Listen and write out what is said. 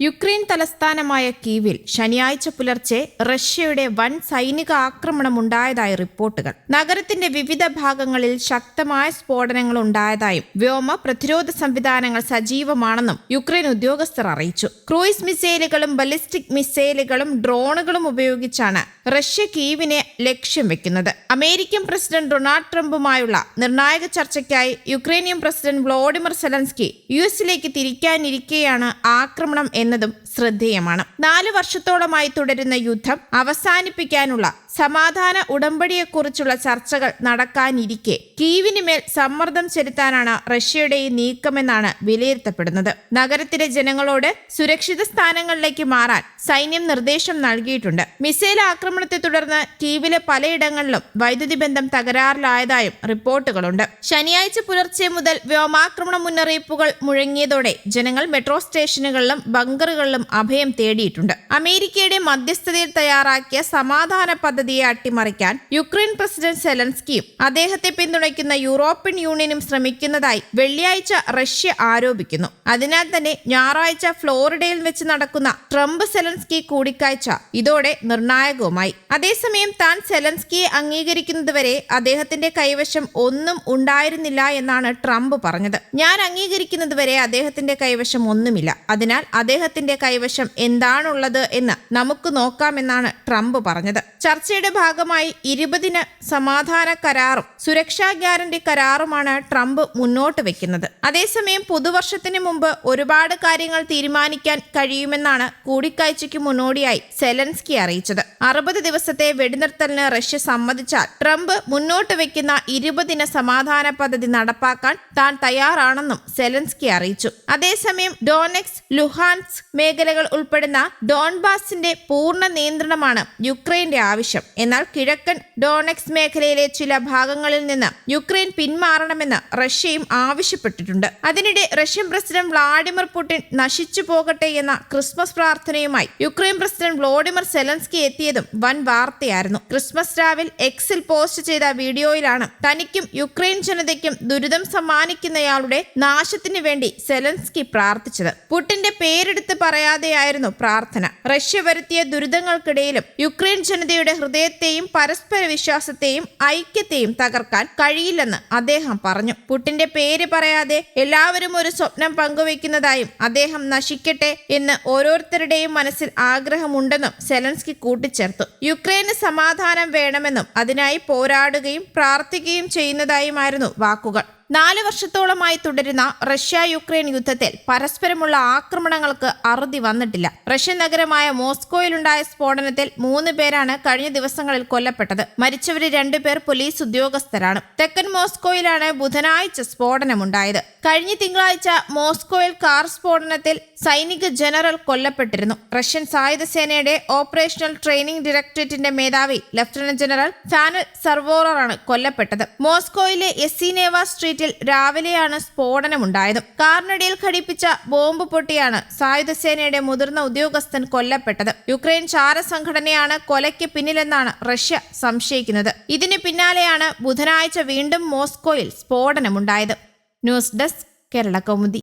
Ukraine തലസ്ഥാനമായ കീവിൽ ശനിയാഴ്ച പുലർച്ചെ റഷ്യയുടെ വൻ സൈനിക ആക്രമണമുണ്ടായതായി റിപ്പോർട്ടുകൾ. നഗരത്തിന്റെ വിവിധ ഭാഗങ്ങളിൽ ശക്തമായ സ്ഫോടനങ്ങൾ ഉണ്ടായതായും വ്യോമ പ്രതിരോധ സംവിധാനങ്ങൾ സജീവമാണെന്നും യുക്രൈൻ ഉദ്യോഗസ്ഥർ അറിയിച്ചു. ക്രൂയിസ് മിസൈലുകളും ബലിസ്റ്റിക് മിസൈലുകളും ഡ്രോണുകളും ഉപയോഗിച്ചാണ് റഷ്യ കീവിനെ ലക്ഷ്യം വെക്കുന്നത്. അമേരിക്കൻ പ്രസിഡന്റ് ഡൊണാൾഡ് ട്രംപുമായുള്ള നിർണായക ചർച്ചയ്ക്കായി യുക്രൈനിയൻ പ്രസിഡന്റ് വ്ളോഡിമിർ സെലൻസ്കി യുഎസിലേക്ക് തിരിക്കാനിരിക്കെയാണ് ആക്രമണം എന്നതും ശ്രദ്ധേയമാണ്. 4 വർഷത്തോളമായി തുടരുന്ന യുദ്ധം അവസാനിപ്പിക്കാനുള്ള സമാധാന ഉടമ്പടിയെക്കുറിച്ചുള്ള ചർച്ചകൾ നടക്കാനിരിക്കെ കീവിന് മേൽ സമ്മർദ്ദം ചെലുത്താനാണ് റഷ്യയുടെ ഈ നീക്കമെന്നാണ് വിലയിരുത്തപ്പെടുന്നത്. നഗരത്തിലെ ജനങ്ങളോട് സുരക്ഷിത സ്ഥാനങ്ങളിലേക്ക് മാറാൻ സൈന്യം നിർദ്ദേശം നൽകിയിട്ടുണ്ട്. മിസൈൽ ആക്രമണത്തെ തുടർന്ന് കീവിലെ പലയിടങ്ങളിലും വൈദ്യുതി ബന്ധം തകരാറിലായതായും റിപ്പോർട്ടുകളുണ്ട്. ശനിയാഴ്ച പുലർച്ചെ മുതൽ വ്യോമാക്രമണ മുന്നറിയിപ്പുകൾ മുഴങ്ങിയതോടെ ജനങ്ങൾ മെട്രോ സ്റ്റേഷനുകളിലും ബങ്കറുകളിലും അഭയം തേടിയിട്ടുണ്ട്. അമേരിക്കയുടെ മധ്യസ്ഥതയിൽ തയ്യാറാക്കിയ സമാധാന പദ്ധതിയെ അട്ടിമറിക്കാൻ യുക്രൈൻ പ്രസിഡന്റ് സെലൻസ്കിയും അദ്ദേഹത്തെ പിന്തുണയ്ക്കുന്ന യൂറോപ്യൻ യൂണിയനും ശ്രമിക്കുന്നതായി വെള്ളിയാഴ്ച റഷ്യ ആരോപിക്കുന്നു. അതിനാൽ തന്നെ ഞായറാഴ്ച ഫ്ലോറിഡയിൽ വെച്ച് നടക്കുന്ന ട്രംപ് സെലൻസ്കി കൂടിക്കാഴ്ച ഇതോടെ നിർണായകവുമായി. അതേസമയം താൻ സെലൻസ്കിയെ അംഗീകരിക്കുന്നതുവരെ അദ്ദേഹത്തിന്റെ കൈവശം ഒന്നും ഉണ്ടായിരുന്നില്ല എന്നാണ് ട്രംപ് പറഞ്ഞത്. ഞാൻ അംഗീകരിക്കുന്നതുവരെ അദ്ദേഹത്തിന്റെ കൈവശം ഒന്നുമില്ല, അതിനാൽ അദ്ദേഹത്തിന്റെ കൈവശം എന്താണുള്ളത് എന്ന് നമുക്ക് നോക്കാമെന്നാണ് ട്രംപ് പറഞ്ഞത്. ചർച്ചയുടെ ഭാഗമായി 20 സമാധാന കരാറും സുരക്ഷാ ഗ്യാരണ്ടി കരാറുമാണ് ട്രംപ് മുന്നോട്ട് വെക്കുന്നത്. അതേസമയം പുതുവർഷത്തിന് മുമ്പ് ഒരുപാട് കാര്യങ്ങൾ തീരുമാനിക്കാൻ കഴിയുമെന്നാണ് കൂടിക്കാഴ്ചയ്ക്ക് മുന്നോടിയായി സെലൻസ്കി അറിയിച്ചത്. 60 ദിവസത്തെ വെടിനിർത്തലിന് റഷ്യ സമ്മതിച്ചാൽ ട്രംപ് മുന്നോട്ട് വെക്കുന്ന 20 സമാധാന പദ്ധതി നടപ്പാക്കാൻ താൻ തയ്യാറാണെന്നും സെലൻസ്കി അറിയിച്ചു. അതേസമയം ഡോണെറ്റ്സ്ക്, ലുഹാൻസ്ക് മേഖലകൾ ഉൾപ്പെടുന്ന ഡോൺബാസിന്റെ പൂർണ്ണ നിയന്ത്രണമാണ് യുക്രൈന്റെ ആവശ്യം. എന്നാൽ കിഴക്കൻ ഡോണെറ്റ്സ്ക് മേഖലയിലെ ചില ഭാഗങ്ങളിൽ നിന്ന് യുക്രൈൻ പിന്മാറണമെന്ന് റഷ്യയും ആവശ്യപ്പെട്ടിട്ടുണ്ട്. അതിനിടെ റഷ്യൻ പ്രസിഡന്റ് വ്ളാഡിമിർ പുടിൻ നശിച്ചു പോകട്ടെ എന്ന ക്രിസ്മസ് പ്രാർത്ഥനയുമായി യുക്രൈൻ പ്രസിഡന്റ് വ്ളോഡിമിർ സെലൻസ്കി എത്തിയതും വൻ വാർത്തയായിരുന്നു. ക്രിസ്മസ് രാവിൽ എക്സിൽ പോസ്റ്റ് ചെയ്ത വീഡിയോയിലാണ് തനിക്കും യുക്രൈൻ ജനതയ്ക്കും ദുരിതം സമ്മാനിക്കുന്നയാളുടെ നാശത്തിന് വേണ്ടി സെലൻസ്കി പ്രാർത്ഥിച്ചത്. പുടിന്റെ പേരെടുത്ത് പറയാതെയായിരുന്നു പ്രാർത്ഥന. റഷ്യ വരുത്തിയ ദുരിതങ്ങൾക്കിടയിലും യുക്രൈൻ ജനതയുടെ ഹൃദയത്തെയും പരസ്പര വിശ്വാസത്തെയും ഐക്യത്തെയും തകർക്കാൻ കഴിയില്ലെന്ന് അദ്ദേഹം പറഞ്ഞു. പുടിന്റെ പേര് പറയാതെ എല്ലാവരും ഒരു സ്വപ്നം പങ്കുവെക്കുന്നതായും അദ്ദേഹം നശിക്കട്ടെ എന്ന് ഓരോരുത്തരുടെയും മനസ്സിൽ ആഗ്രഹമുണ്ടെന്നും സെലൻസ്കി കൂട്ടിച്ചേർത്തു. യുക്രൈന് സമാധാനം വേണമെന്നും അതിനായി പോരാടുകയും പ്രാർത്ഥിക്കുകയും ചെയ്യുന്നതായുമായിരുന്നു വാക്കുകൾ. 4 വർഷത്തോളമായി തുടരുന്ന റഷ്യ യുക്രൈൻ യുദ്ധത്തിൽ പരസ്പരമുള്ള ആക്രമണങ്ങൾക്ക് അറുതി വന്നിട്ടില്ല. റഷ്യൻ നഗരമായ മോസ്കോയിലുണ്ടായ സ്ഫോടനത്തിൽ 3 പേരാണ് കഴിഞ്ഞ ദിവസങ്ങളിൽ കൊല്ലപ്പെട്ടത്. മരിച്ചവരിൽ 2 പേർ പോലീസ് ഉദ്യോഗസ്ഥരാണ്. തെക്കൻ മോസ്കോയിലാണ് ബുധനാഴ്ച സ്ഫോടനമുണ്ടായത്. കഴിഞ്ഞ തിങ്കളാഴ്ച മോസ്കോയിൽ കാർ സ്ഫോടനത്തിൽ സൈനിക ജനറൽ കൊല്ലപ്പെട്ടിരുന്നു. റഷ്യൻ സായുധ സേനയുടെ ഓപ്പറേഷണൽ ട്രെയിനിംഗ് ഡയറക്ടറേറ്റിന്റെ മേധാവി ലഫ്റ്റനന്റ് ജനറൽ ഫാനൽ സർവോറാണ് കൊല്ലപ്പെട്ടത്. മോസ്കോയിലെ യെസീനേവ സ്ട്രീറ്റ് രാവിലെയാണ് സ്ഫോടനമുണ്ടായത്. കാറിനിടയിൽ ഘടിപ്പിച്ച ബോംബ് പൊട്ടിയാണ് സായുധ സേനയുടെ മുതിർന്ന ഉദ്യോഗസ്ഥൻ കൊല്ലപ്പെട്ടത്. യുക്രൈൻ ചാര സംഘടനയാണ് കൊലയ്ക്ക് പിന്നിലെന്നാണ് റഷ്യ സംശയിക്കുന്നത്. ഇതിന് പിന്നാലെയാണ് ബുധനാഴ്ച വീണ്ടും മോസ്കോയിൽ സ്ഫോടനമുണ്ടായത്. News desk, Kerala Kaumudi.